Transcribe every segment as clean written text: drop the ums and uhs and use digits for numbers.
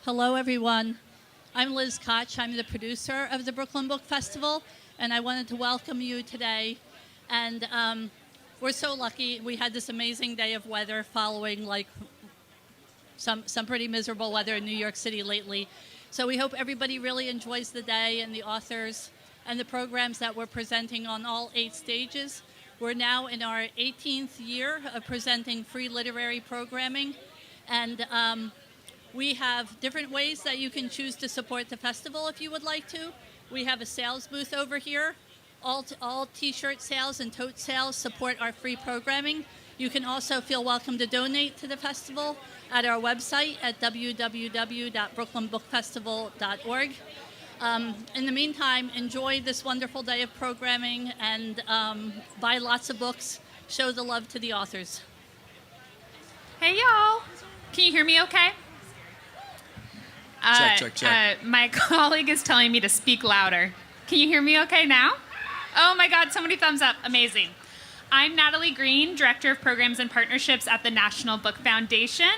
Hello, everyone. I'm Liz Koch. I'm the producer of the Brooklyn Book Festival, and I wanted to welcome you today. And we're so lucky. We had this amazing day of weather following like some pretty miserable weather in New York City lately. So we hope everybody really enjoys the day and the authors and the programs that we're presenting on all 8 stages. We're now in our 18th year of presenting free literary programming, and we have different ways that you can choose to support the festival if you would like to. We have a sales booth over here. All t-shirt sales and tote sales support our free programming. You can also feel welcome to donate to the festival at our website at www.brooklynbookfestival.org. In the meantime, enjoy this wonderful day of programming and buy lots of books. Show the love to the authors. Hey, y'all. Can you hear me okay? Check. My colleague is telling me to speak louder. Can you hear me okay now? Oh my God, so many thumbs up. Amazing. I'm Natalie Green, Director of Programs and Partnerships at the National Book Foundation.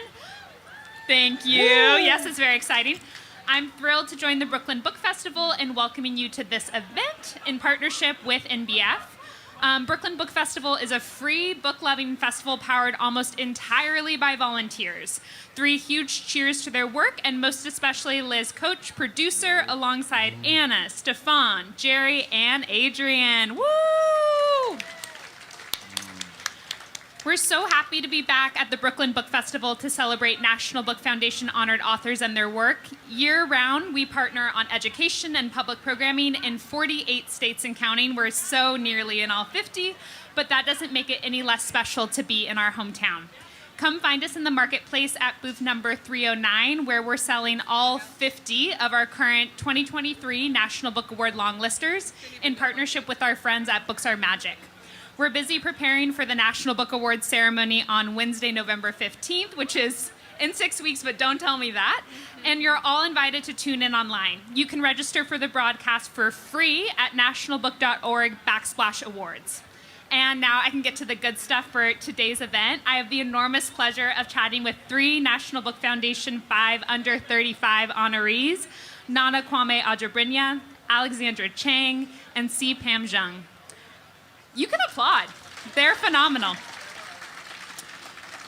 Thank you. Woo! Yes, it's very exciting. I'm thrilled to join the Brooklyn Book Festival and welcoming you to this event in partnership with NBF. Brooklyn Book Festival is a free book-loving festival powered almost entirely by volunteers. 3 huge cheers to their work, and most especially Liz Koch, producer, alongside Anna, Stefan, Jerry, and Adrian. Woo! We're so happy to be back at the Brooklyn Book Festival to celebrate National Book Foundation honored authors and their work. Year-round, we partner on education and public programming in 48 states and counting. We're so nearly in all 50, but that doesn't make it any less special to be in our hometown. Come find us in the marketplace at booth number 309, where we're selling all 50 of our current 2023 National Book Award longlisters in partnership with our friends at Books Are Magic. We're busy preparing for the National Book Awards ceremony on Wednesday, November 15th, which is in 6 weeks, but don't tell me that. And you're all invited to tune in online. You can register for the broadcast for free at nationalbook.org/awards. And now I can get to the good stuff for today's event. I have the enormous pleasure of chatting with 3 National Book Foundation 5 under 35 honorees, Nana Kwame Adjei-Brenyah, Alexandra Chang, and C Pam Zhang. You can applaud. They're phenomenal.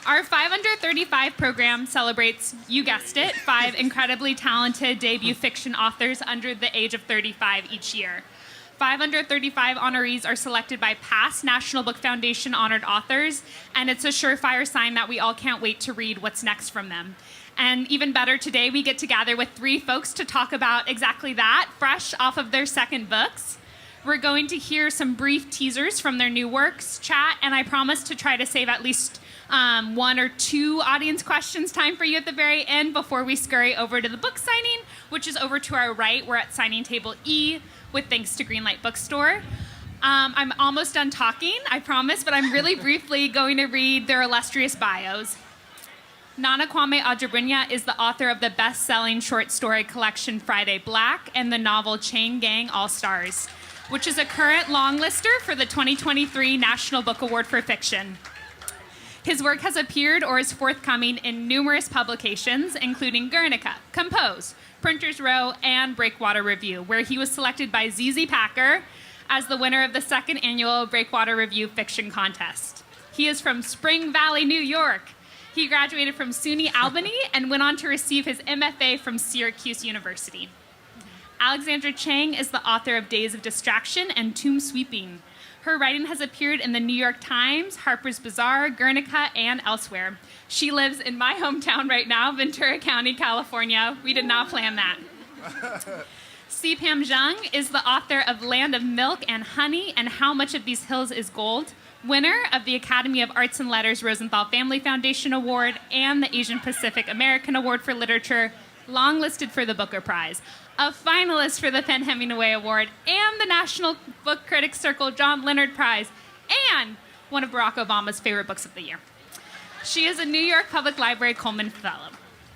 Our 5 under 35 program celebrates, you guessed it, 5 incredibly talented debut fiction authors under the age of 35 each year. 5 under 35 honorees are selected by past National Book Foundation honored authors, and it's a surefire sign that we all can't wait to read what's next from them. And even better, today we get to gather with 3 folks to talk about exactly that, fresh off of their second books. We're going to hear some brief teasers from their new works, chat, and I promise to try to save at least 1 or 2 audience questions time for you at the very end before we scurry over to the book signing, which is over to our right. We're at signing table E with thanks to Greenlight Bookstore. I'm almost done talking, I promise, but I'm really briefly going to read their illustrious bios. Nana Kwame Adjei-Brenyah is the author of the best-selling short story collection Friday Black and the novel Chain Gang All-Stars, which is a current longlister for the 2023 National Book Award for Fiction. His work has appeared or is forthcoming in numerous publications, including Guernica, Compose, Printer's Row, and Breakwater Review, where he was selected by ZZ Packer as the winner of the 2nd annual Breakwater Review Fiction Contest. He is from Spring Valley, New York. He graduated from SUNY Albany and went on to receive his MFA from Syracuse University. Alexandra Chang is the author of Days of Distraction and Tomb Sweeping. Her writing has appeared in the New York Times, Harper's Bazaar, Guernica, and elsewhere. She lives in my hometown right now, Ventura County, California. We did not plan that. C Pam Zhang is the author of Land of Milk and Honey and How Much of These Hills is Gold, winner of the Academy of Arts and Letters Rosenthal Family Foundation Award and the Asian Pacific American Award for Literature, longlisted for the Booker Prize, a finalist for the PEN/Hemingway Award and the National Book Critics Circle John Leonard Prize, and one of Barack Obama's favorite books of the year. She is a New York Public Library Coleman Fellow.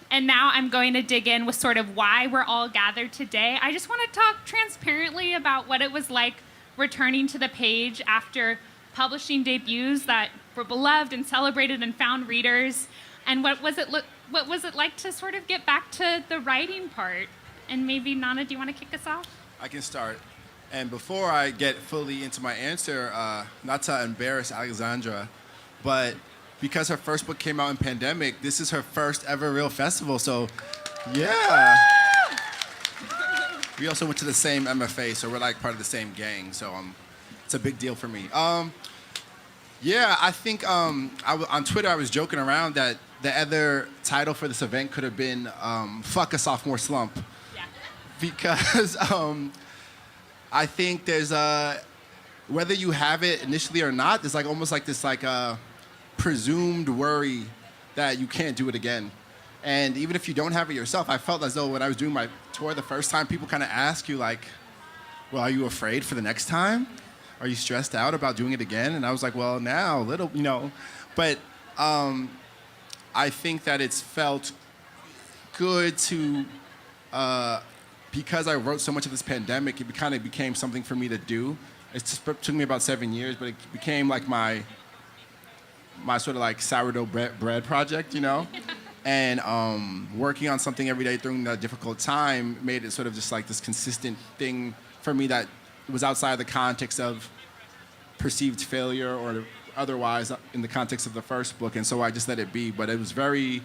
And now I'm going to dig in with sort of why we're all gathered today. I just want to talk transparently about what it was like returning to the page after publishing debuts that were beloved and celebrated and found readers, and what what was it like to sort of get back to the writing part? And maybe, Nana, do you want to kick us off? I can start. And before I get fully into my answer, not to embarrass Alexandra, but because her first book came out in pandemic, this is her first ever real festival. So, yeah. We also went to the same MFA, so we're like part of the same gang. So it's a big deal for me. Yeah, I think on Twitter I was joking around that the other title for this event could have been "Fuck a Sophomore Slump," because I think there's whether you have it initially or not, there's like almost like this like presumed worry that you can't do it again. And even if you don't have it yourself, I felt as though when I was doing my tour the first time, people kind of ask you like, well, are you afraid for the next time? Are you stressed out about doing it again? And I was like, well, now, a little, But I think that it's felt good to, because I wrote so much of this pandemic, it kind of became something for me to do. It took me about 7 years, but it became like my sort of like sourdough bread project, And working on something every day during that difficult time made it sort of just like this consistent thing for me that was outside the context of perceived failure or otherwise in the context of the first book. And so I just let it be. But it was very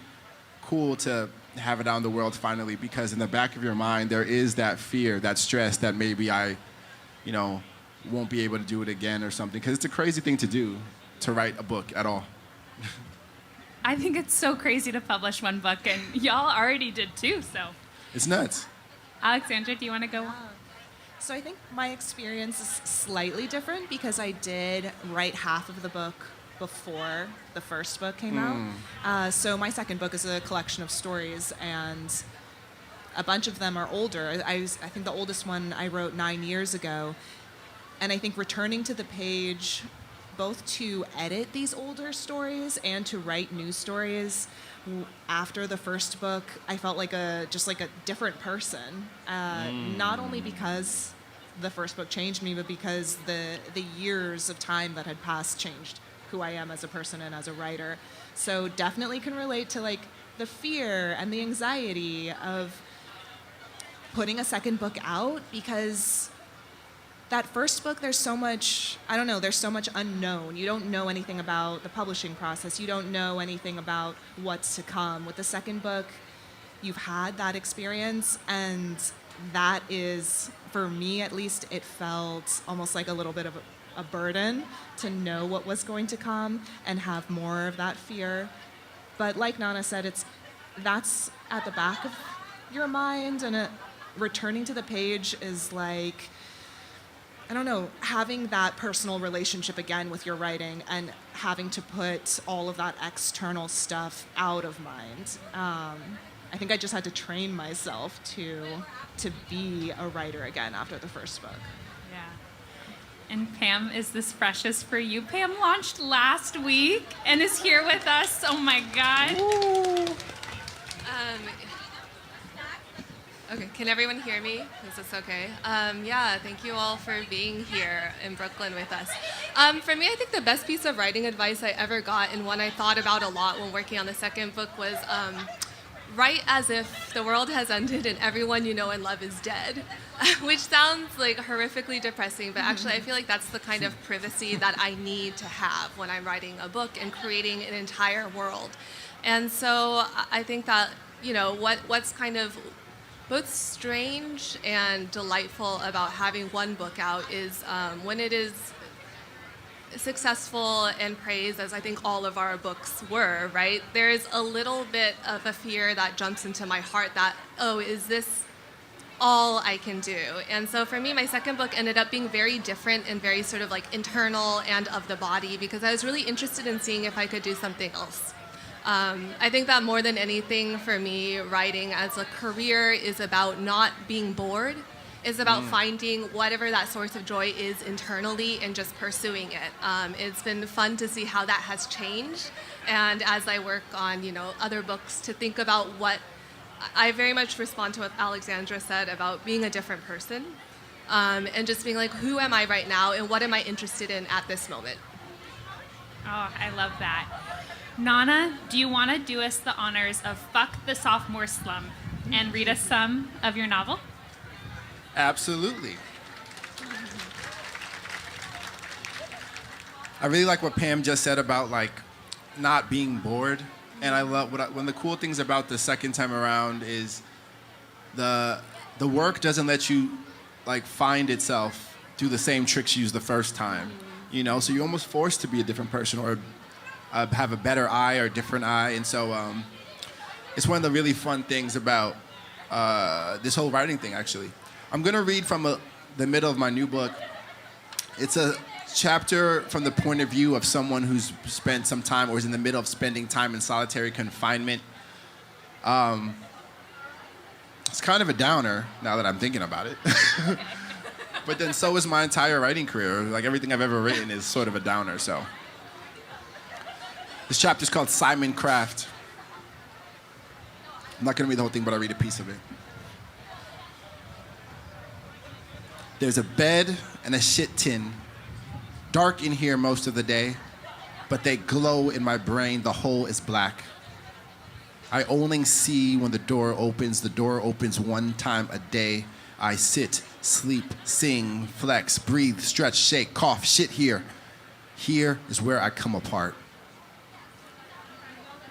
cool to have it out in the world finally, because in the back of your mind, there is that fear, that stress that maybe I, won't be able to do it again or something. Because it's a crazy thing to do, to write a book at all. I think it's so crazy to publish one book, and y'all already did too, so. It's nuts. Alexandra, do you want to go? So I think my experience is slightly different because I did write half of the book before the first book came out. So my second book is a collection of stories, and a bunch of them are older. I think the oldest one I wrote 9 years ago, and I think returning to the page both to edit these older stories and to write new stories after the first book, I felt like just like a different person. Not only because the first book changed me, but because the years of time that had passed changed who I am as a person and as a writer. So definitely can relate to like the fear and the anxiety of putting a second book out, because that first book, there's so much unknown. You don't know anything about the publishing process. You don't know anything about what's to come. With the second book, you've had that experience, and that is, for me at least, it felt almost like a little bit of a burden to know what was going to come and have more of that fear. But like Nana said, that's at the back of your mind, and returning to the page is like, I don't know, having that personal relationship again with your writing and having to put all of that external stuff out of mind. I think I just had to train myself to be a writer again after the first book. Yeah. And Pam, is this freshest for you? Pam launched last week and is here with us. Oh my God. Okay, can everyone hear me? Is this okay? Yeah, thank you all for being here in Brooklyn with us. For me, I think the best piece of writing advice I ever got, and one I thought about a lot when working on the second book, was write as if the world has ended and everyone you know and love is dead, which sounds like horrifically depressing, but actually I feel like that's the kind of privacy that I need to have when I'm writing a book and creating an entire world. And so I think that, what's kind of both strange and delightful about having one book out is when it is successful and praised, as I think all of our books were, right? There's a little bit of a fear that jumps into my heart that, oh, is this all I can do? And so for me, my second book ended up being very different and very sort of like internal and of the body, because I was really interested in seeing if I could do something else. I think that more than anything for me, writing as a career is about not being bored. It's about finding whatever that source of joy is internally and just pursuing it. It's been fun to see how that has changed. And as I work on, other books, to think about what I very much respond to what Alexandra said about being a different person, and just being like, who am I right now and what am I interested in at this moment? Oh, I love that. Nana, do you want to do us the honors of Fuck the Sophomore Slump and read us some of your novel? Absolutely. I really like what Pam just said about like not being bored, and I love one of the cool things about the second time around is the work doesn't let you like find itself do the same tricks you used the first time, you know. So you're almost forced to be a different person or have a better eye or a different eye, and so it's one of the really fun things about this whole writing thing. Actually, I'm gonna read from the middle of my new book. It's a chapter from the point of view of someone who's spent some time or is in the middle of spending time in solitary confinement. It's kind of a downer now that I'm thinking about it. But then so is my entire writing career. Like everything I've ever written is sort of a downer, so. This chapter is called Simon Craft. I'm not gonna read the whole thing, but I'll read a piece of it. There's a bed and a shit tin. Dark in here most of the day, but they glow in my brain. The hole is black. I only see when the door opens. The door opens one time a day. I sit, sleep, sing, flex, breathe, stretch, shake, cough, shit here. Here is where I come apart.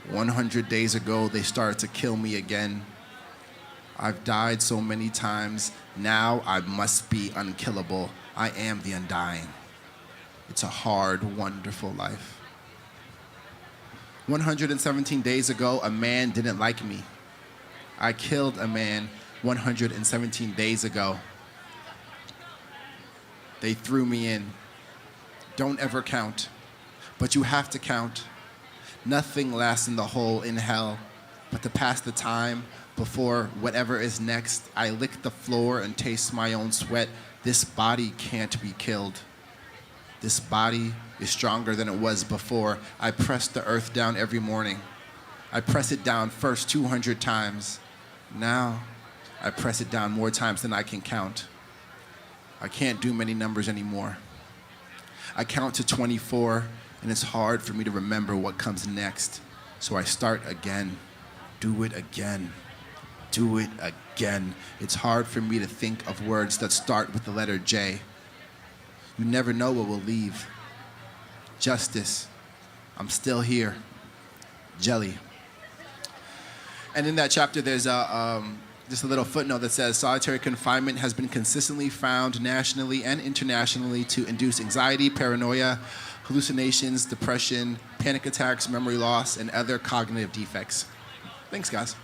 100 days ago, they started to kill me again. I've died so many times. Now I must be unkillable. I am the undying. It's a hard, wonderful life. 117 days ago, a man didn't like me. I killed a man 117 days ago. They threw me in. Don't ever count, but you have to count. Nothing lasts in the hole in hell, but to pass the time before whatever is next, I lick the floor and taste my own sweat. This body can't be killed. This body is stronger than it was before. I press the earth down every morning. I press it down first 200 times. Now, I press it down more times than I can count. I can't do many numbers anymore. I count to 24, and it's hard for me to remember what comes next. So I start again. Do it again. Do it again. It's hard for me to think of words that start with the letter J. You never know what will leave. Justice. I'm still here. Jelly. And in that chapter, there's just a little footnote that says solitary confinement has been consistently found nationally and internationally to induce anxiety, paranoia, hallucinations, depression, panic attacks, memory loss, and other cognitive defects. Thanks, guys.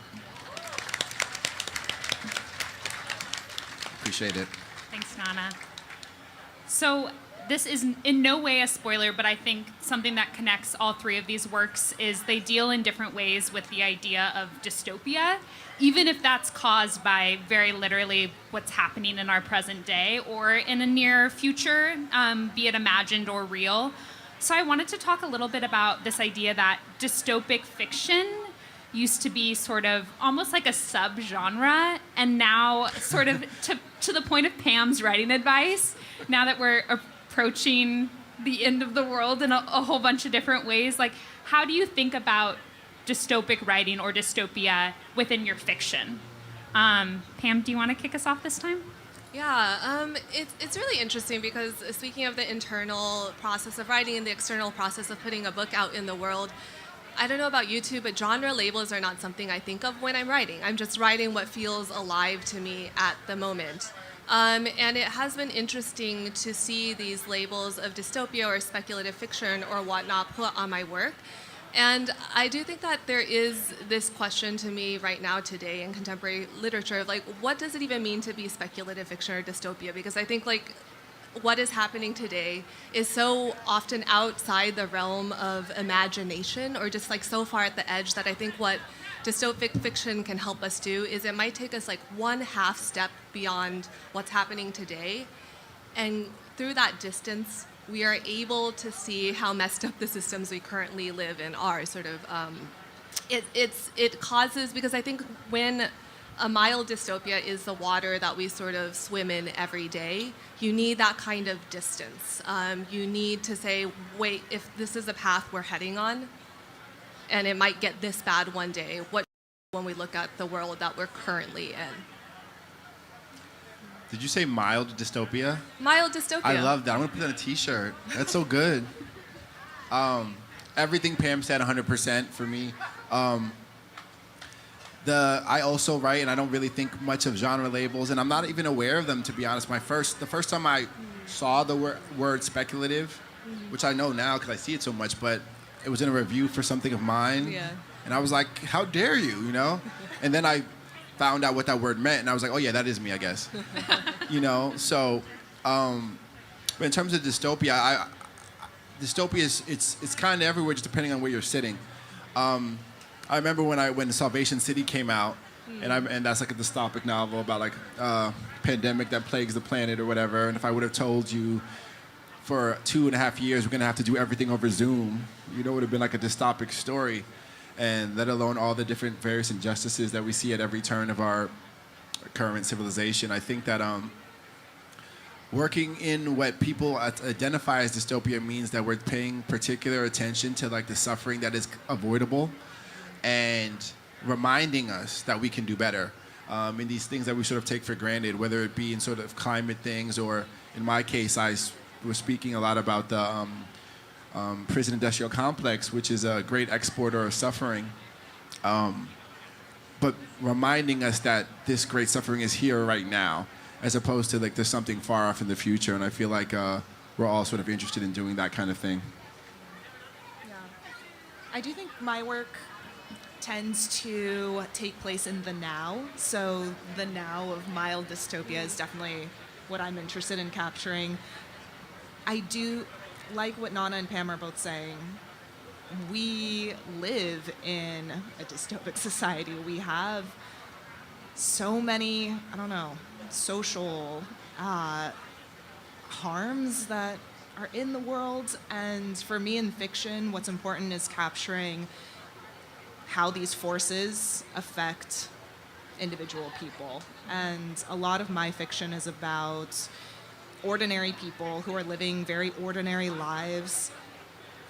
Appreciate it. Thanks, Nana. So this is in no way a spoiler, but I think something that connects all three of these works is they deal in different ways with the idea of dystopia, even if that's caused by very literally what's happening in our present day or in a near future, be it imagined or real. So I wanted to talk a little bit about this idea that dystopic fiction used to be sort of almost like a subgenre, and now sort of to the point of Pam's writing advice, now that we're approaching the end of the world in a whole bunch of different ways, like how do you think about dystopic writing or dystopia within your fiction? Pam, do you want to kick us off this time? Yeah, it's really interesting because speaking of the internal process of writing and the external process of putting a book out in the world, I don't know about you two, but genre labels are not something I think of when I'm writing. I'm just writing what feels alive to me at the moment. And it has been interesting to see these labels of dystopia or speculative fiction or whatnot put on my work. And I do think that there is this question to me right now today in contemporary literature of like, what does it even mean to be speculative fiction or dystopia? Because I think like what is happening today is so often outside the realm of imagination or just like so far at the edge that I think what dystopic fiction can help us do is it might take us like one half step beyond what's happening today. And through that distance, we are able to see how messed up the systems we currently live in are. Sort of, it causes, because I think when a mild dystopia is the water that we sort of swim in every day. You need that kind of distance. You need to say, wait, if this is the path we're heading on, and it might get this bad one day, what when we look at the world that we're currently in? Did you say mild dystopia? Mild dystopia. I love that. I'm gonna put that on a T-shirt. That's so good. Everything Pam said, 100% for me. I also write, and I don't really think much of genre labels, and I'm not even aware of them, to be honest. The first time I saw the word speculative, which I know now because I see it so much, but it was in a review for something of mine, Yeah. and I was like, how dare you, you know? And then I found out what that word meant, and I was like, oh yeah, that is me, I guess. You know, so, but in terms of dystopia, dystopia is it's kind of everywhere, just depending on where you're sitting. I remember when Salvation City came out, and that's like a dystopic novel about like pandemic that plagues the planet or whatever. And if I would have told you for 2.5 years we're gonna have to do everything over Zoom, you know, it would have been like a dystopic story. And let alone all the different various injustices that we see at every turn of our current civilization. I think that working in what people identify as dystopia means that we're paying particular attention to like the suffering that is avoidable, and reminding us that we can do better in these things that we sort of take for granted, whether it be in sort of climate things, or in my case, I was speaking a lot about the prison industrial complex, which is a great exporter of suffering, but reminding us that this great suffering is here right now, as opposed to like there's something far off in the future. And I feel like we're all sort of interested in doing that kind of thing. Yeah. I do think my work tends to take place in the now. So the now of mild dystopia is definitely what I'm interested in capturing. I do like what Nana and Pam are both saying. We live in a dystopic society. We have so many, I don't know, social harms that are in the world. And for me in fiction, what's important is capturing how these forces affect individual people. And a lot of my fiction is about ordinary people who are living very ordinary lives,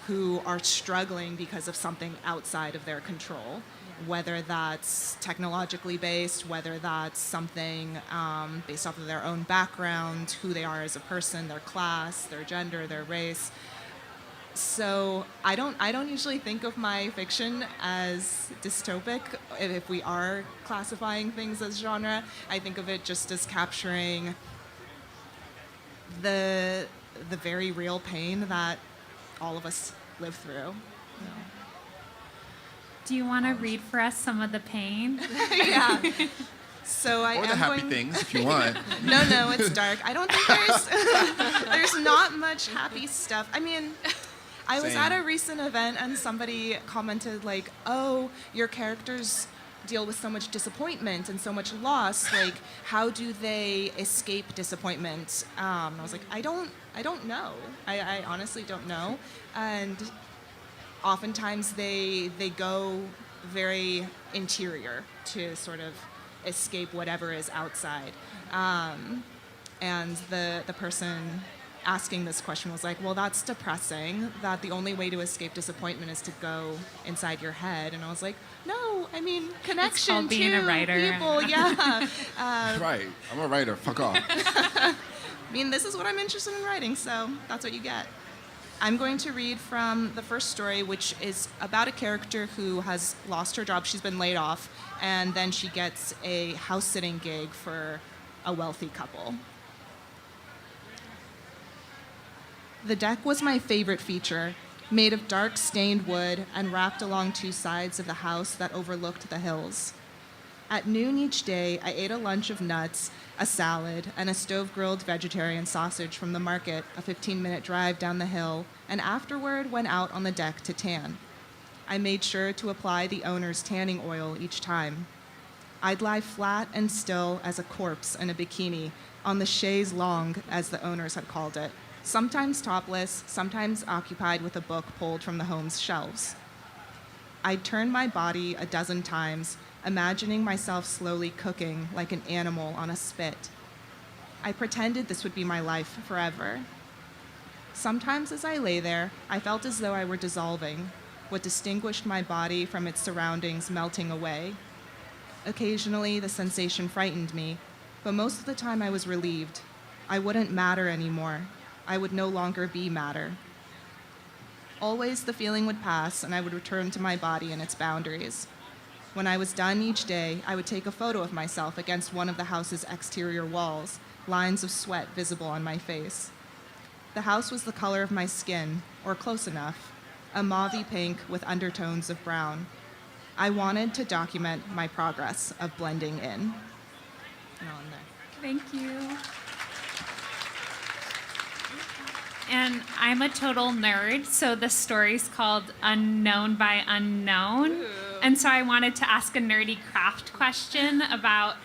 who are struggling because of something outside of their control, whether that's technologically based, whether that's something based off of their own background, who they are as a person, their class, their gender, their race. So I don't usually think of my fiction as dystopic. If we are classifying things as genre, I think of it just as capturing the very real pain that all of us live through. Do you want to read for us some of the pain? Yeah. So I Or am the happy going... things, if you want. No, it's dark. I don't think there's not much happy stuff. I mean, I was Same. at a recent event and somebody commented like, "Oh, your characters deal with so much disappointment and so much loss. Like, how do they escape disappointment?" And I was like, I don't know. I honestly don't know. And oftentimes they go very interior to sort of escape whatever is outside. And the person asking this question was like, well, that's depressing, that the only way to escape disappointment is to go inside your head. And I was like, no, I mean, connection called being to a writer. people, yeah. Right, I'm a writer, fuck off. I mean, this is what I'm interested in writing, so that's what you get. I'm going to read from the first story, which is about a character who has lost her job. She's been laid off, and then she gets a house-sitting gig for a wealthy couple. The deck was my favorite feature, made of dark stained wood and wrapped along two sides of the house that overlooked the hills. At noon each day, I ate a lunch of nuts, a salad, and a stove-grilled vegetarian sausage from the market, a 15-minute drive down the hill, and afterward went out on the deck to tan. I made sure to apply the owner's tanning oil each time. I'd lie flat and still as a corpse in a bikini on the chaise longue, as the owners had called it, sometimes topless, sometimes occupied with a book pulled from the home's shelves. I'd turn my body a dozen times, imagining myself slowly cooking like an animal on a spit. I pretended this would be my life forever. Sometimes as I lay there, I felt as though I were dissolving, what distinguished my body from its surroundings melting away. Occasionally, the sensation frightened me, but most of the time I was relieved. I wouldn't matter anymore. I would no longer be matter. Always the feeling would pass, and I would return to my body and its boundaries. When I was done each day, I would take a photo of myself against one of the house's exterior walls, lines of sweat visible on my face. The house was the color of my skin, or close enough, a mauvey pink with undertones of brown. I wanted to document my progress of blending in. And on there. Thank you. And I'm a total nerd, so the story's called Unknown by Unknown. Ooh. And so I wanted to ask a nerdy craft question about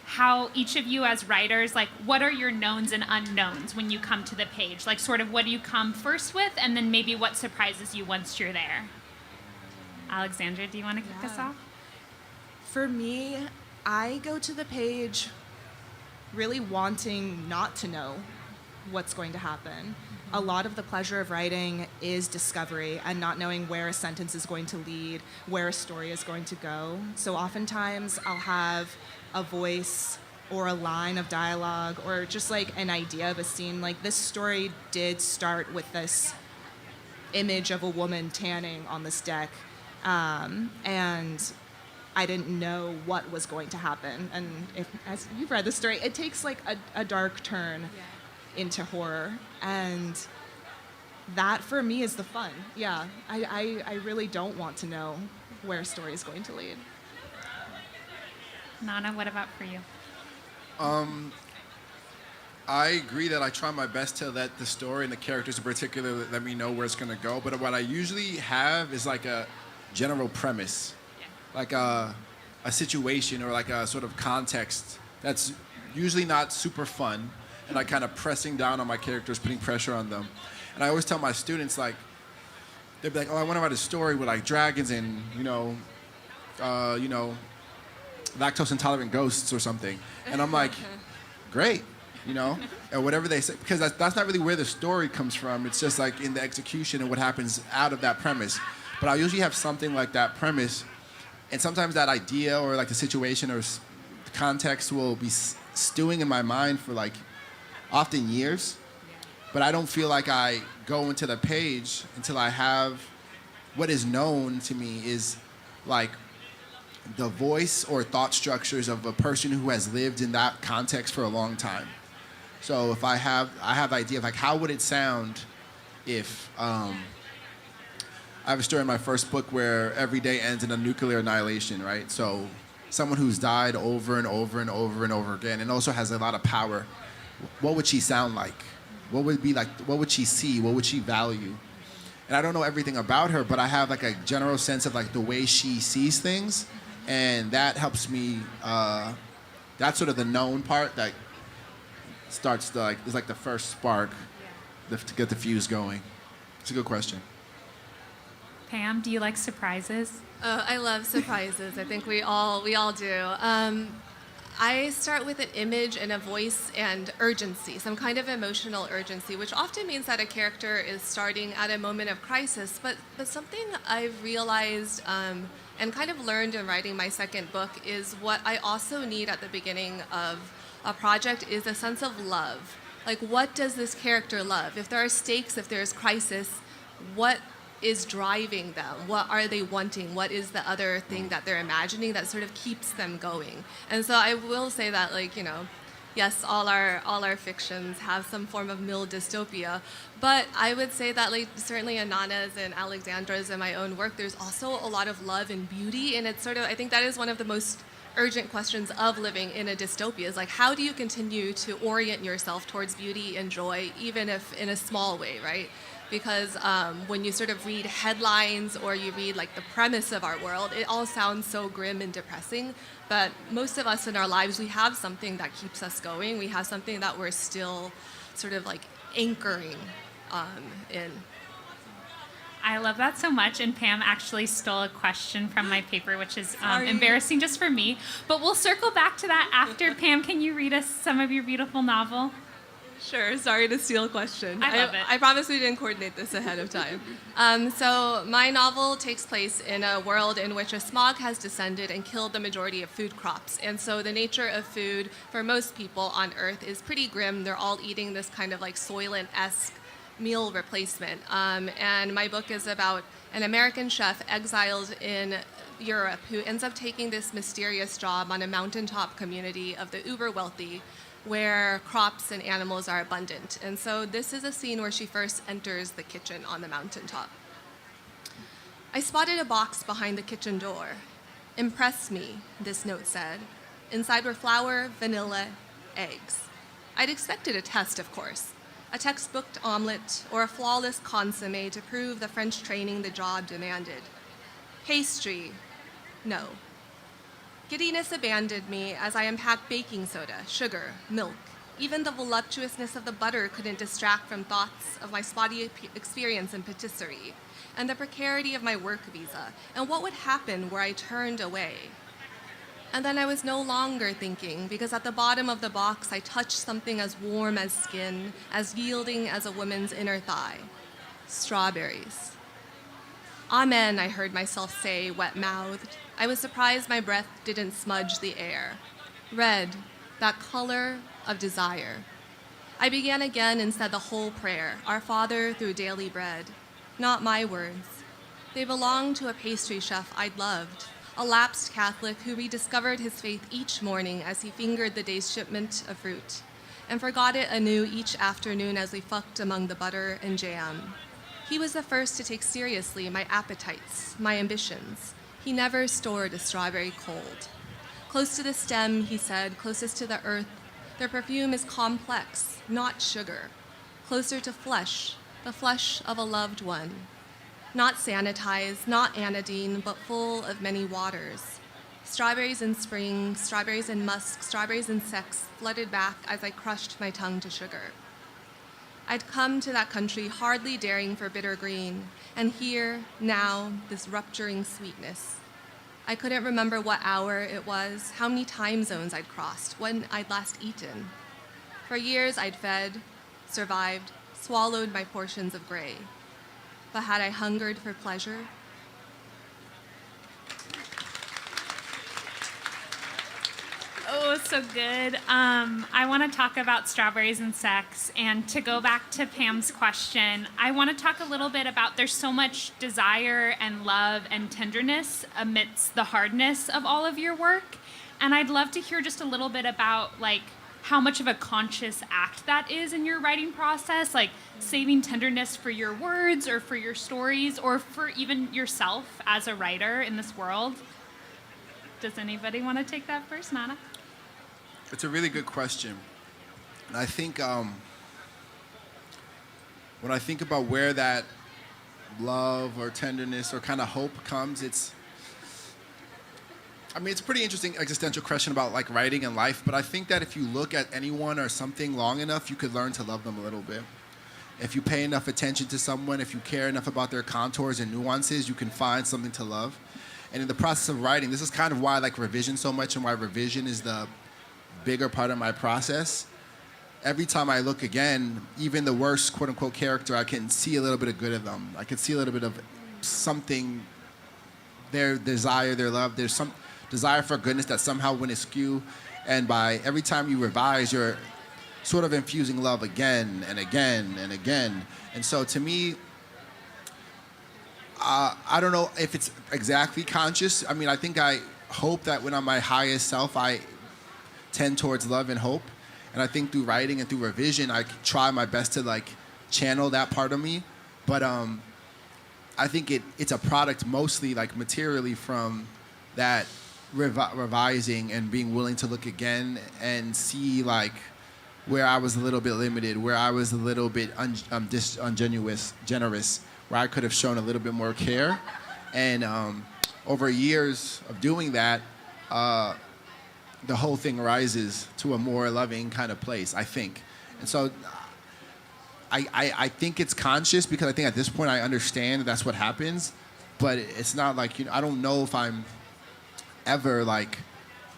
how each of you as writers, like, what are your knowns and unknowns when you come to the page? Like, sort of what do you come first with, and then maybe what surprises you once you're there? Alexandra, do you want to kick us off? For me, I go to the page really wanting not to know what's going to happen. A lot of the pleasure of writing is discovery and not knowing where a sentence is going to lead, where a story is going to go. So oftentimes I'll have a voice or a line of dialogue or just like an idea of a scene. Like this story did start with this image of a woman tanning on this deck, and I didn't know what was going to happen. And if, as you've read the story, it takes like a dark turn into horror, and that for me is the fun. Yeah, I really don't want to know where a story is going to lead. Nana, what about for you? I agree that I try my best to let the story and the characters in particular let me know where it's going to go. But what I usually have is like a general premise, like a situation or like a sort of context that's usually not super fun, and like kind of pressing down on my characters, putting pressure on them. And I always tell my students, like, they'd be like, oh, I want to write a story with like dragons and, lactose intolerant ghosts or something. And I'm like, great, and whatever they say, because that's not really where the story comes from. It's just like in the execution and what happens out of that premise. But I usually have something like that premise, and sometimes that idea or like the situation or the context will be stewing in my mind for like often years. But I don't feel like I go into the page until I have what is known to me is like the voice or thought structures of a person who has lived in that context for a long time. So if I have the idea of like how would it sound if I have a story in my first book where every day ends in a nuclear annihilation, right? So someone who's died over and over and over and over again and also has a lot of power, what would she sound like? What would it be like? What would she see? What would she value? And I don't know everything about her, but I have like a general sense of like the way she sees things, and that helps me. That's sort of the known part that starts to like is like the first spark to get the fuse going. It's a good question. Pam, do you like surprises? Oh, I love surprises. I think we all do. I start with an image and a voice and urgency, some kind of emotional urgency, which often means that a character is starting at a moment of crisis. But something I've realized and kind of learned in writing my second book is what I also need at the beginning of a project is a sense of love. Like, what does this character love? If there are stakes, if there's crisis, what is driving them? What are they wanting? What is the other thing that they're imagining that sort of keeps them going? And so I will say that, yes, all our fictions have some form of mill dystopia, but I would say that, certainly in Nana's and Alexandra's and my own work, there's also a lot of love and beauty, and it's sort of, I think that is one of the most urgent questions of living in a dystopia is how do you continue to orient yourself towards beauty and joy, even if in a small way, right? Because when you sort of read headlines or you read the premise of our world, it all sounds so grim and depressing. But most of us in our lives, we have something that keeps us going. We have something that we're still sort of anchoring in. I love that so much. And Pam actually stole a question from my paper, which is Sorry. embarrassing just for me. But we'll circle back to that after. Pam, can you read us some of your beautiful novel? Sure, sorry to steal a question. I love it. I promise we didn't coordinate this ahead of time. So my novel takes place in a world in which a smog has descended and killed the majority of food crops. And so the nature of food for most people on Earth is pretty grim. They're all eating this kind of like Soylent-esque meal replacement. And my book is about an American chef exiled in Europe who ends up taking this mysterious job on a mountaintop community of the uber wealthy where crops and animals are abundant. And so this is a scene where she first enters the kitchen on the mountaintop. I spotted a box behind the kitchen door. Impressed me, this note said. Inside were flour, vanilla, eggs. I'd expected a test, of course. A textbook omelet or a flawless consommé to prove the French training the job demanded. Pastry, no. Giddiness abandoned me as I unpacked baking soda, sugar, milk. Even the voluptuousness of the butter couldn't distract from thoughts of my spotty experience in patisserie, and the precarity of my work visa, and what would happen where I turned away. And then I was no longer thinking, because at the bottom of the box I touched something as warm as skin, as yielding as a woman's inner thigh. Strawberries. Amen, I heard myself say, wet-mouthed. I was surprised my breath didn't smudge the air. Red, that color of desire. I began again and said the whole prayer, Our Father through daily bread. Not my words. They belonged to a pastry chef I'd loved, a lapsed Catholic who rediscovered his faith each morning as he fingered the day's shipment of fruit, and forgot it anew each afternoon as we fucked among the butter and jam. He was the first to take seriously my appetites, my ambitions. He never stored a strawberry cold. Close to the stem, he said, closest to the earth, their perfume is complex, not sugar. Closer to flesh, the flesh of a loved one. Not sanitized, not anodyne, but full of many waters. Strawberries in spring, strawberries in musk, strawberries in sex flooded back as I crushed my tongue to sugar. I'd come to that country hardly daring for bitter green, and here, now, this rupturing sweetness. I couldn't remember what hour it was, how many time zones I'd crossed, when I'd last eaten. For years I'd fed, survived, swallowed my portions of gray. But had I hungered for pleasure? Oh, so good. I want to talk about strawberries and sex. And to go back to Pam's question, I want to talk a little bit about there's so much desire and love and tenderness amidst the hardness of all of your work. And I'd love to hear just a little bit about like how much of a conscious act that is in your writing process, like saving tenderness for your words or for your stories or for even yourself as a writer in this world. Does anybody want to take that first, Nana? It's a really good question. And I think when I think about where that love or tenderness or kind of hope comes, it's a pretty interesting existential question about like writing and life, but I think that if you look at anyone or something long enough, you could learn to love them a little bit. If you pay enough attention to someone, if you care enough about their contours and nuances, you can find something to love. And in the process of writing, this is kind of why I like revision so much and why revision is the bigger part of my process. Every time I look again, even the worst quote-unquote character, I can see a little bit of good in them. I can see a little bit of something, their desire, their love. There's some desire for goodness that somehow went askew. And by every time you revise, you're sort of infusing love again and again and again. And so to me, I don't know if it's exactly conscious. I think I hope that when I'm my highest self, I tend towards love and hope. And I think through writing and through revision, I try my best to like channel that part of me. But I think it's a product mostly like materially from that revising and being willing to look again and see like where I was a little bit limited, where I was a little bit generous, where I could have shown a little bit more care. And over years of doing that, the whole thing rises to a more loving kind of place, I think. And so I think it's conscious because I think at this point I understand that's what happens, but it's not like, I don't know if I'm ever like,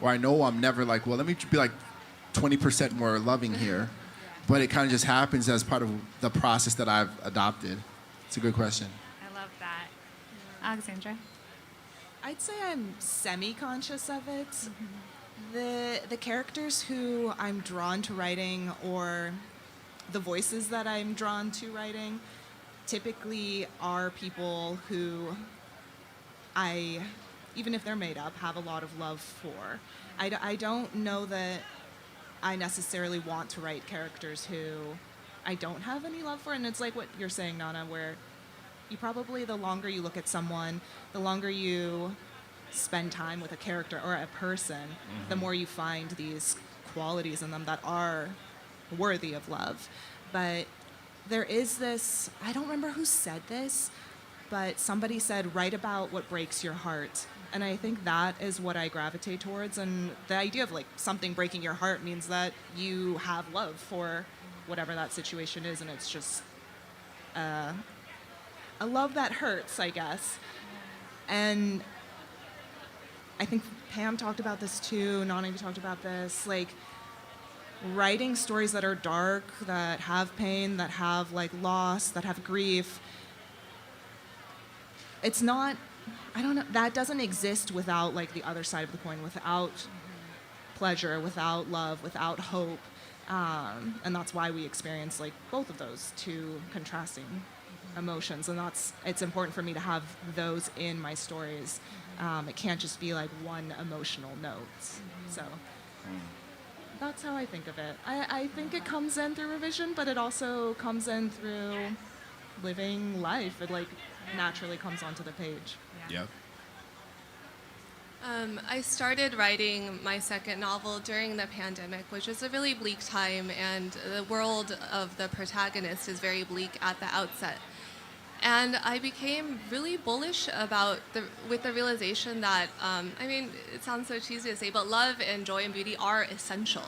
or I know I'm never like, well, let me be like 20% more loving here. But it kind of just happens as part of the process that I've adopted. It's a good question. I love that. Alexandra? I'd say I'm semi-conscious of it. The characters who I'm drawn to writing, or the voices that I'm drawn to writing, typically are people who I, even if they're made up, have a lot of love for. I don't know that I necessarily want to write characters who I don't have any love for. And it's like what you're saying, Nana, where you probably, the longer you look at someone, the longer you spend time with a character or a person, the more you find these qualities in them that are worthy of love. But there is this, I don't remember who said this, but somebody said, write about what breaks your heart. And I think that is what I gravitate towards. And the idea of like something breaking your heart means that you have love for whatever that situation is. And it's just a love that hurts, I guess. And I think Pam talked about this too. Nana, you talked about this. Like, writing stories that are dark, that have pain, that have like loss, that have grief. It's not, I don't know, that doesn't exist without like the other side of the coin, without pleasure, without love, without hope. And that's why we experience like both of those two contrasting emotions. And it's important for me to have those in my stories. It can't just be like one emotional note. So that's how I think of it. I think it comes in through revision, but it also comes in through living life. It like naturally comes onto the page. Yep. I started writing my second novel during the pandemic, which is a really bleak time, and the world of the protagonist is very bleak at the outset. And I became really bullish with the realization that, it sounds so cheesy to say, but love and joy and beauty are essential,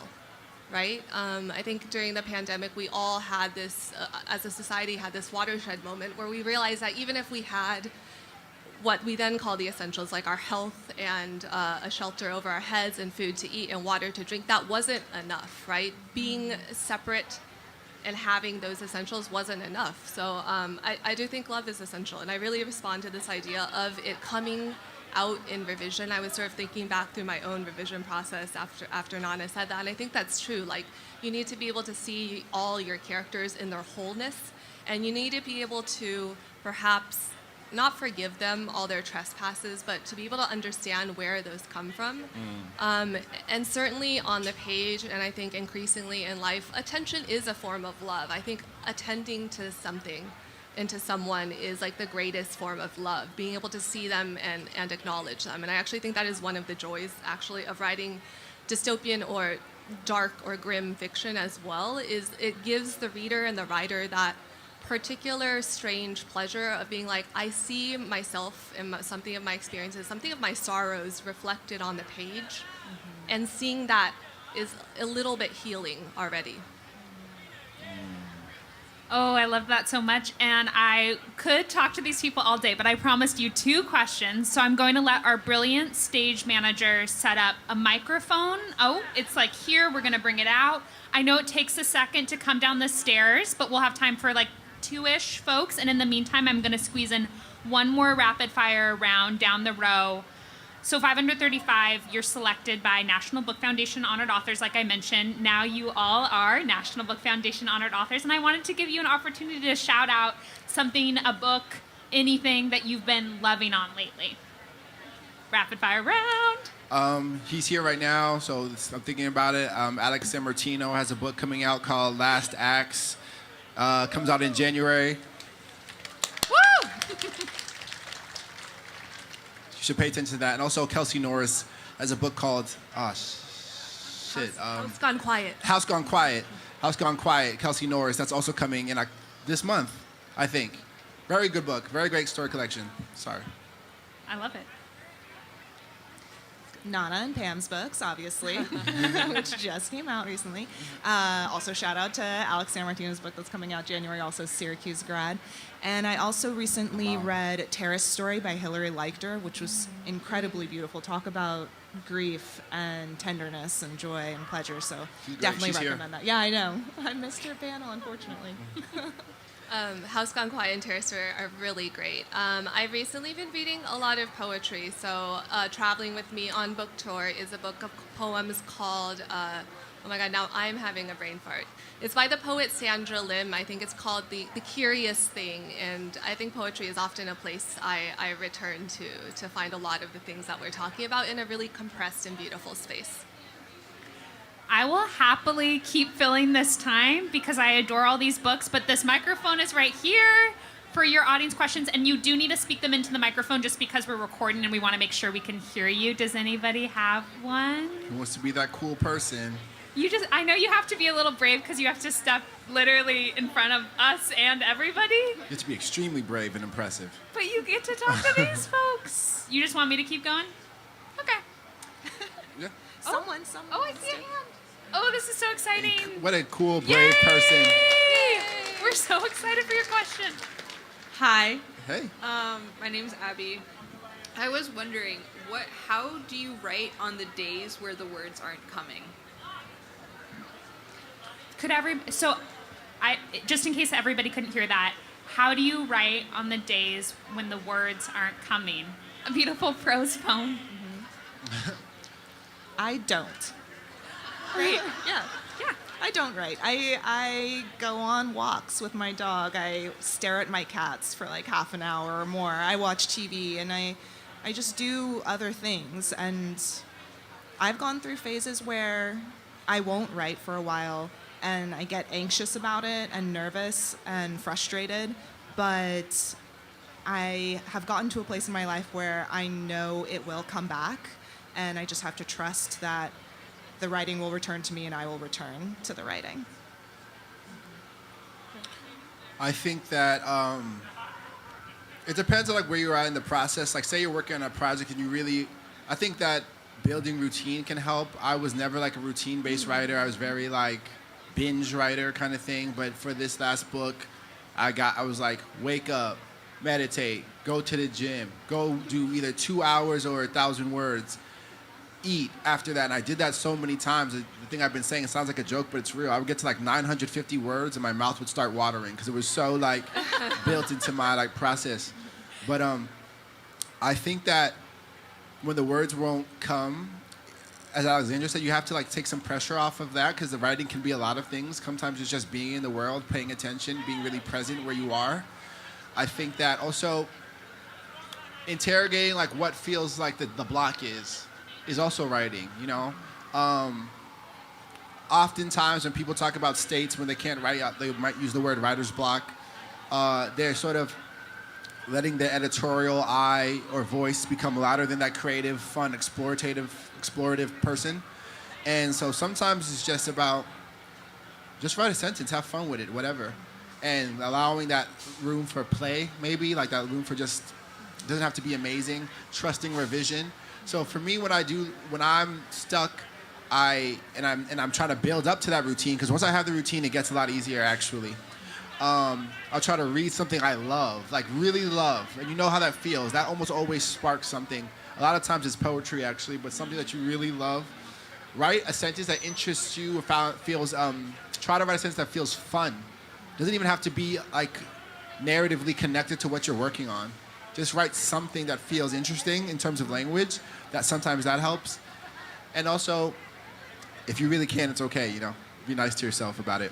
right? I think during the pandemic, we all had this, as a society, had this watershed moment where we realized that even if we had what we then call the essentials, like our health and a shelter over our heads and food to eat and water to drink, that wasn't enough, right? Being separate and having those essentials wasn't enough. So I do think love is essential, and I really respond to this idea of it coming out in revision. I was sort of thinking back through my own revision process after Nana said that, and I think that's true. Like, you need to be able to see all your characters in their wholeness, and you need to be able to perhaps not forgive them all their trespasses, but to be able to understand where those come from. And certainly on the page, and I think increasingly in life, attention is a form of love. I think attending to something and to someone is like the greatest form of love, being able to see them and acknowledge them. And I actually think that is one of the joys, actually, of writing dystopian or dark or grim fiction as well, is it gives the reader and the writer that particular strange pleasure of being like, I see myself and something of my experiences, something of my sorrows reflected on the page, and seeing that is a little bit healing already. Oh, I love that so much. And I could talk to these people all day, but I promised you 2 questions. So I'm going to let our brilliant stage manager set up a microphone. Oh, it's like here. We're going to bring it out. I know it takes a second to come down the stairs, but we'll have time for like 2-ish folks. And in the meantime, I'm going to squeeze in one more rapid fire round down the row. So 535, you're selected by National Book Foundation honored authors, like I mentioned. Now you all are National Book Foundation honored authors, and I wanted to give you an opportunity to shout out something, a book, anything that you've been loving on lately. Rapid fire round. He's here right now, so I'm thinking about it. Alex Martino has a book coming out called Last Acts. Comes out in January. Woo! You should pay attention to that. And also Kelsey Norris has a book called House Gone Quiet. House Gone Quiet. House Gone Quiet. Kelsey Norris. That's also coming in this month, I think. Very good book. Very great story collection. Sorry. I love it. Nana and Pam's books, obviously, which just came out recently. Also, shout out to Alexandra Martinez's book that's coming out January, also Syracuse grad. And I also recently read Terrace Story by Hilary Leichter, which was incredibly beautiful. Talk about grief and tenderness and joy and pleasure. So definitely recommend that. Yeah, I know. I missed your panel, unfortunately. House Gone Quiet and Terrace Story are really great. I've recently been reading a lot of poetry. So Traveling with Me on Book Tour is a book of poems called, oh my God, now I'm having a brain fart. It's by the poet Sandra Lim. I think it's called The Curious Thing. And I think poetry is often a place I return to find a lot of the things that we're talking about in a really compressed and beautiful space. I will happily keep filling this time because I adore all these books, but this microphone is right here for your audience questions, and you do need to speak them into the microphone just because we're recording and we want to make sure we can hear you. Does anybody have one? Who wants to be that cool person? I know you have to be a little brave because you have to step literally in front of us and everybody, You have to be extremely brave and impressive. but you get to talk to these folks. You just want me to keep going? Okay. Yeah. Someone. Oh, I see a hand. Oh, this is so exciting. What a cool, brave person. Yay! We're so excited for your question. Hi, Hey. my name's Abby. I was wondering, how do you write on the days where the words aren't coming? Just in case everybody couldn't hear that, how do you write on the days when the words aren't coming? A beautiful prose poem. I don't. Great. Yeah. Yeah. I don't write. I go on walks with my dog. I stare at my cats for like half an hour or more. I watch TV and I just do other things. And I've gone through phases where I won't write for a while and I get anxious about it and nervous and frustrated. But I have gotten to a place in my life where I know it will come back and I just have to trust that the writing will return to me and I will return to the writing. I think that it depends on like where you're at in the process. Like say you're working on a project and I think that building routine can help. I was never like a routine-based writer. I was very like binge writer kind of thing. But for this last book, I was like, wake up, meditate, go to the gym, go do either 2 hours or 1,000 words. Eat after that, and I did that so many times. The thing I've been saying, it sounds like a joke, but it's real. I would get to like 950 words and my mouth would start watering because it was so like built into my like process. But I think that when the words won't come, as Alexandra said, you have to like take some pressure off of that because the writing can be a lot of things. Sometimes it's just being in the world, paying attention, being really present where you are. I think that also interrogating like what feels like the block is also writing, you know? Oftentimes when people talk about states when they can't write out, they might use the word writer's block. They're sort of letting the editorial eye or voice become louder than that creative, fun, explorative person. And so sometimes it's just about, just write a sentence, have fun with it, whatever. And allowing that room for play, maybe, like that room for just, it doesn't have to be amazing, trusting revision. So for me, when I'm stuck, I'm trying to build up to that routine, because once I have the routine, it gets a lot easier, actually. I'll try to read something I love, like really love, and you know how that feels. That almost always sparks something. A lot of times it's poetry, actually, but something that you really love. Write a sentence that interests you, or try to write a sentence that feels fun. Doesn't even have to be like narratively connected to what you're working on. Just write something that feels interesting in terms of language. Sometimes that helps. And also, if you really can, it's okay, you know. Be nice to yourself about it.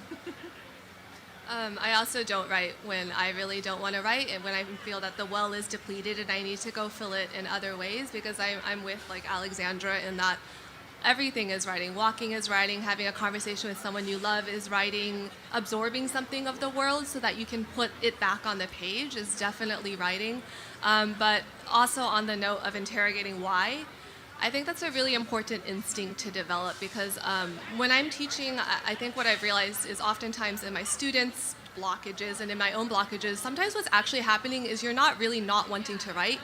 I also don't write when I really don't want to write, and when I feel that the well is depleted and I need to go fill it in other ways, because I'm with like Alexandra in that everything is writing. Walking is writing, having a conversation with someone you love is writing, absorbing something of the world so that you can put it back on the page is definitely writing. But also on the note of interrogating why, I think that's a really important instinct to develop, because when I'm teaching, I think what I've realized is oftentimes in my students' blockages and in my own blockages, sometimes what's actually happening is you're not really not wanting to write.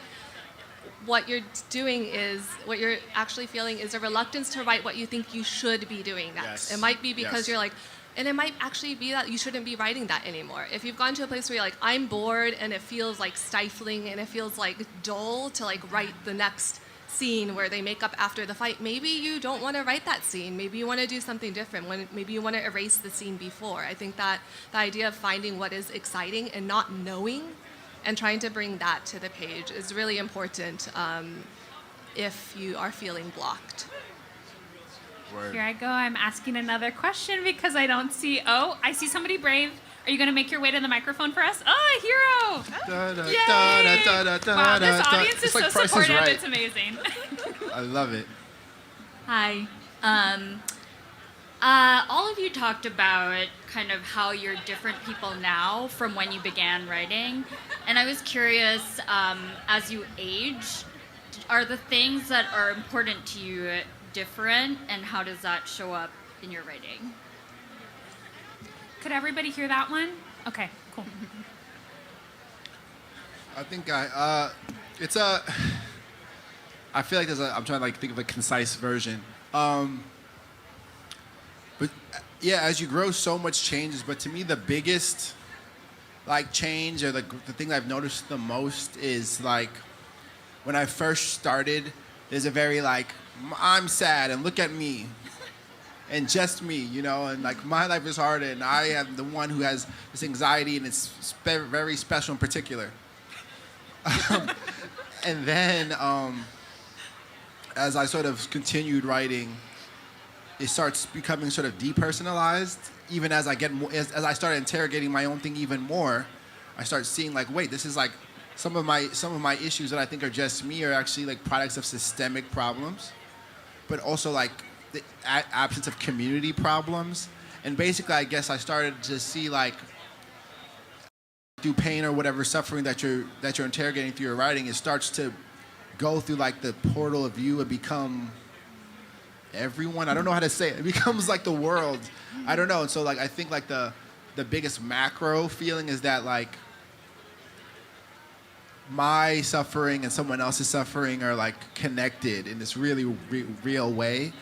what you're doing is, what you're actually feeling is a reluctance to write what you think you should be doing next. Yes. It might be because Yes. you're like, and it might actually be that you shouldn't be writing that anymore. If you've gone to a place where you're like, I'm bored and it feels like stifling and it feels like dull to like write the next scene where they make up after the fight, maybe you don't want to write that scene. Maybe you want to do something different. Maybe you want to erase the scene before. I think that the idea of finding what is exciting and not knowing and trying to bring that to the page is really important if you are feeling blocked. Word. Here I go. I'm asking another question because I don't see. Oh, I see somebody brave. Are you going to make your way to the microphone for us? Oh, a hero! Da, da, Yay! da, da, da, da, Wow, this da, da. audience is It's like so Price is supportive. Right. It's amazing. I love it. Hi. All of you talked about kind of how you're different people now from when you began writing. And I was curious, as you age, are the things that are important to you different, and how does that show up in your writing? Could everybody hear that one? Okay, cool. I think it's I feel like I'm trying to like think of a concise version. But yeah, as you grow, so much changes. But to me, the biggest like change, or the thing I've noticed the most, is like when I first started, there's a very like, I'm sad and look at me. And just me, you know, and like my life is hard, and I am the one who has this anxiety, and it's very special in particular. And then as I sort of continued writing, it starts becoming sort of depersonalized. Even as I get more, as I started interrogating my own thing even more, I start seeing like, wait, this is like some of my issues that I think are just me are actually like products of systemic problems, but also like the absence of community problems. And basically, I guess I started to see like through pain or whatever suffering that you're interrogating through your writing, it starts to go through like the portal of you and become everyone. I don't know how to say it. It becomes like the world. I don't know. And so like I think like the biggest macro feeling is that like my suffering and someone else's suffering are like connected in this really real way.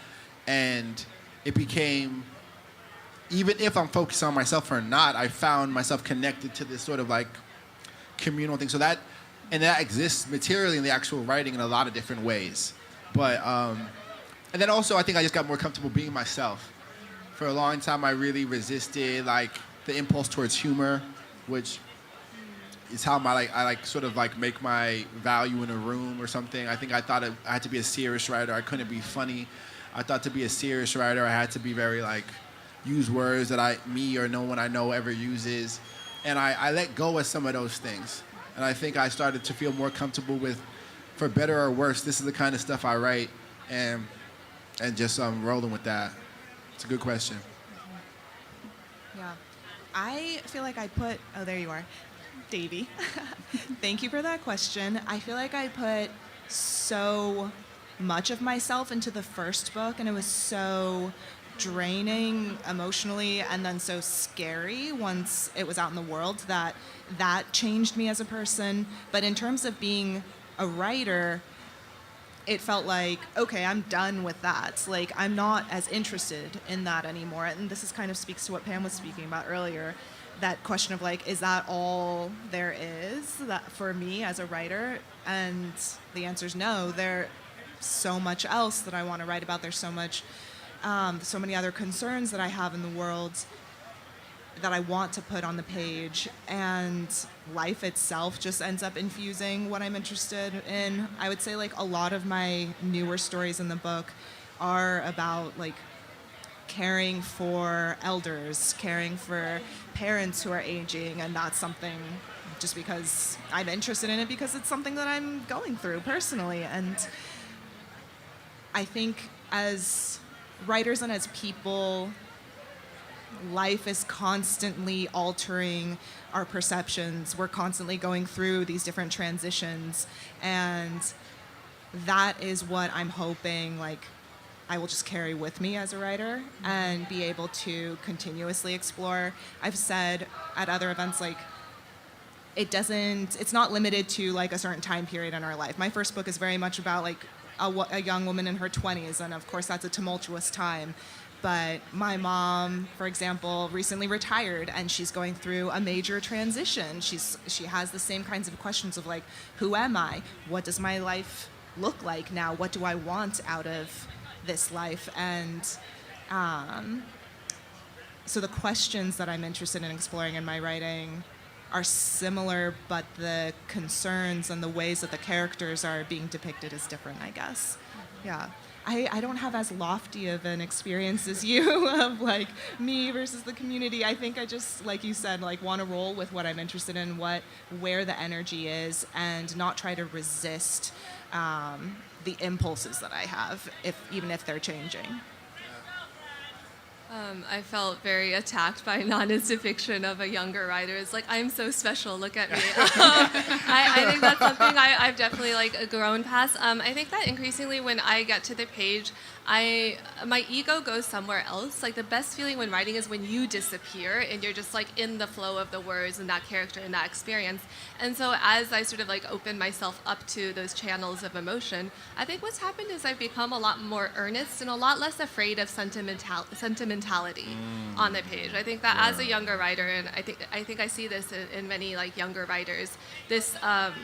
And it became, even if I'm focused on myself or not, I found myself connected to this sort of like communal thing. So that exists materially in the actual writing in a lot of different ways. But, and then also I think I just got more comfortable being myself. For a long time, I really resisted like the impulse towards humor, which is how I sort of like make my value in a room or something. I think I thought I had to be a serious writer. I couldn't be funny. I thought to be a serious writer, I had to be very like, use words that me or no one I know ever uses. And I let go of some of those things. And I think I started to feel more comfortable with, for better or worse, this is the kind of stuff I write, and just rolling with that. It's a good question. Yeah. I feel like I put, oh, there you are, Davey. Thank you for that question. I feel like I put so much of myself into the first book, and it was so draining emotionally and then so scary once it was out in the world that changed me as a person. But in terms of being a writer, it felt like, okay, I'm done with that. Like, I'm not as interested in that anymore. And this is kind of speaks to what Pam was speaking about earlier, that question of like, is that all there is that for me as a writer? And the answer is no. There's so much else that I want to write about. There's so much, so many other concerns that I have in the world that I want to put on the page, and life itself just ends up infusing what I'm interested in. I would say like a lot of my newer stories in the book are about like caring for elders, caring for parents who are aging, and not something just because I'm interested in it, because it's something that I'm going through personally. And I think as writers and as people, life is constantly altering our perceptions. We're constantly going through these different transitions, and that is what I'm hoping like I will just carry with me as a writer and be able to continuously explore. I've said at other events, like, it's not limited to like a certain time period in our life. My first book is very much about like a young woman in her 20s, and of course that's a tumultuous time. But my mom, for example, recently retired, and she's going through a major transition. She has the same kinds of questions of like, who am I? What does my life look like now? What do I want out of this life? And so the questions that I'm interested in exploring in my writing are similar, but the concerns and the ways that the characters are being depicted is different, I guess. Yeah. I don't have as lofty of an experience as you of like me versus the community. I think I just, like you said, like want to roll with what I'm interested in, where the energy is, and not try to resist the impulses that I have, even if they're changing. I felt very attacked by Nana's depiction of a younger writer. It's like, I'm so special, look at me. I think that's something I've definitely like grown past. I think that increasingly when I get to the page, my ego goes somewhere else. Like the best feeling when writing is when you disappear and you're just like in the flow of the words and that character and that experience. And so as I sort of like open myself up to those channels of emotion, I think what's happened is I've become a lot more earnest and a lot less afraid of sentimentality on the page. I think that as a younger writer, and I think I see this in many like younger writers, this kind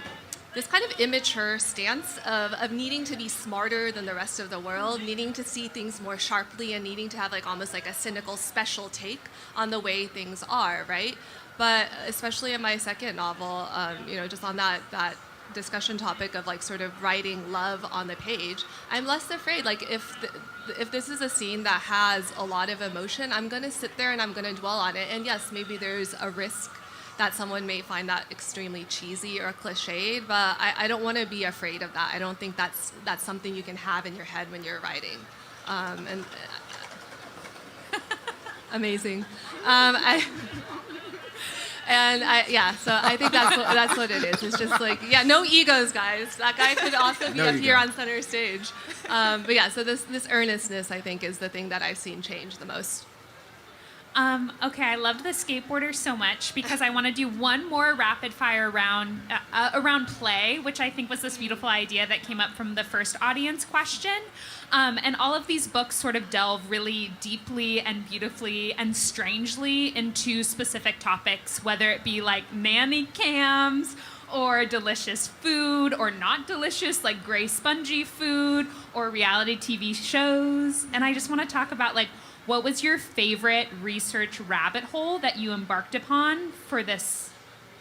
of immature stance of needing to be smarter than the rest of the world, needing to see things more sharply, and needing to have like almost like a cynical special take on the way things are, right? But especially in my second novel, just on that discussion topic of like sort of writing love on the page, I'm less afraid. Like if this is a scene that has a lot of emotion, I'm going to sit there and I'm going to dwell on it. And yes, maybe there's a risk that someone may find that extremely cheesy or cliched, but I don't want to be afraid of that. I don't think that's something you can have in your head when you're writing. Amazing. So I think that's what it is. It's just like, no egos, guys. That guy could also be up here on center stage. So this earnestness, I think, is the thing that I've seen change the most. Okay, I loved the skateboarder so much because I want to do one more rapid fire round around play, which I think was this beautiful idea that came up from the first audience question. And all of these books sort of delve really deeply and beautifully and strangely into specific topics, whether it be like nanny cams or delicious food or not delicious, like gray spongy food or reality TV shows. And I just want to talk about like, what was your favorite research rabbit hole that you embarked upon for this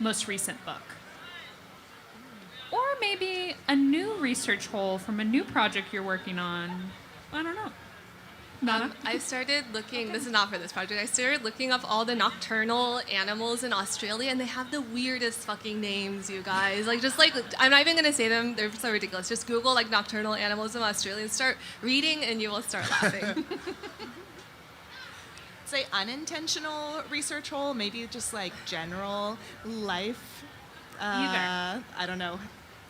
most recent book? Or maybe a new research hole from a new project you're working on. I don't know. Nana? I started looking, this is not for this project, I started looking up all the nocturnal animals in Australia, and they have the weirdest fucking names, you guys. I'm not even going to say them, they're so ridiculous. Just Google like nocturnal animals in Australia and start reading, and you will start laughing. Say unintentional research hole, maybe just like general life, I don't know,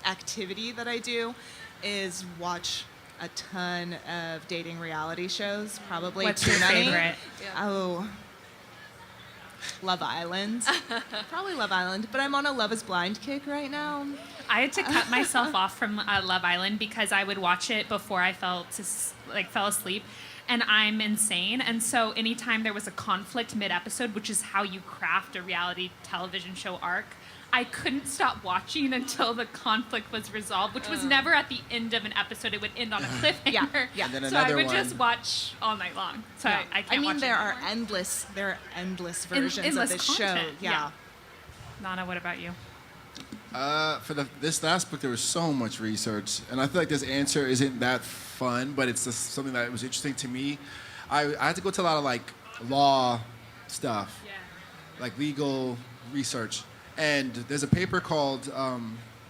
activity that I do is watch a ton of dating reality shows, probably What's too your many. favorite? Yeah. Oh, Love Island. Probably Love Island, but I'm on a Love is Blind kick right now. I had to cut myself off from Love Island because I would watch it before I fell asleep. And I'm insane. And so anytime there was a conflict mid-episode, which is how you craft a reality television show arc, I couldn't stop watching until the conflict was resolved, which was never at the end of an episode. It would end on a cliffhanger. Yeah. And then So I another would one. just watch all night long. So Yeah. I can't watch it there are anymore. endless versions endless of this show. content, Yeah. Nana, what about you? For this last book, there was so much research, and I feel like this answer isn't that fun, but it's just something that was interesting to me. I had to go to a lot of like law stuff, like legal research, and there's a paper called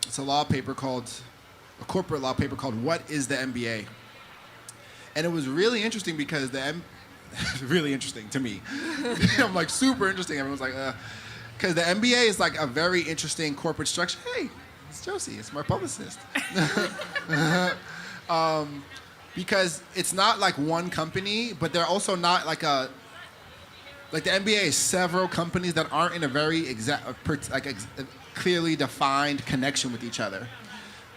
it's a corporate law paper called "What is the MBA?" And it was really interesting because really interesting to me. I'm like super interesting. Everyone's like, because the MBA is like a very interesting corporate structure. Hey, it's Josie. It's my publicist. Because it's not like one company, but they're also not like Like the NBA is several companies that aren't in a very clearly defined connection with each other,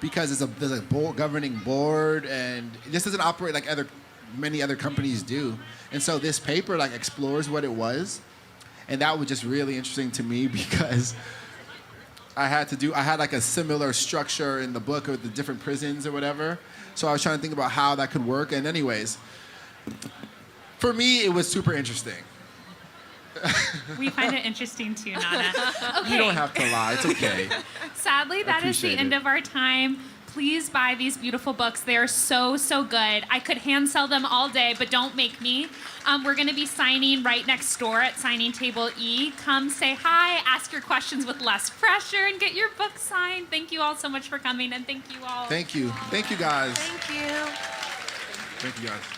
because there's a governing board, and it just doesn't operate like many other companies do. And so this paper like explores what it was, and that was just really interesting to me because I had like a similar structure in the book with the different prisons or whatever. So I was trying to think about how that could work. And anyways, for me, it was super interesting. We find it interesting too, Nana. Okay. You don't have to lie. It's okay. Sadly, that is the end of our time. Please buy these beautiful books. They are so, so good. I could hand sell them all day, but don't make me. We're going to be signing right next door at Signing Table E. Come say hi, ask your questions with less pressure, and get your book signed. Thank you all so much for coming, and thank you all. Thank you. Thank you, guys. Thank you. Thank you, guys.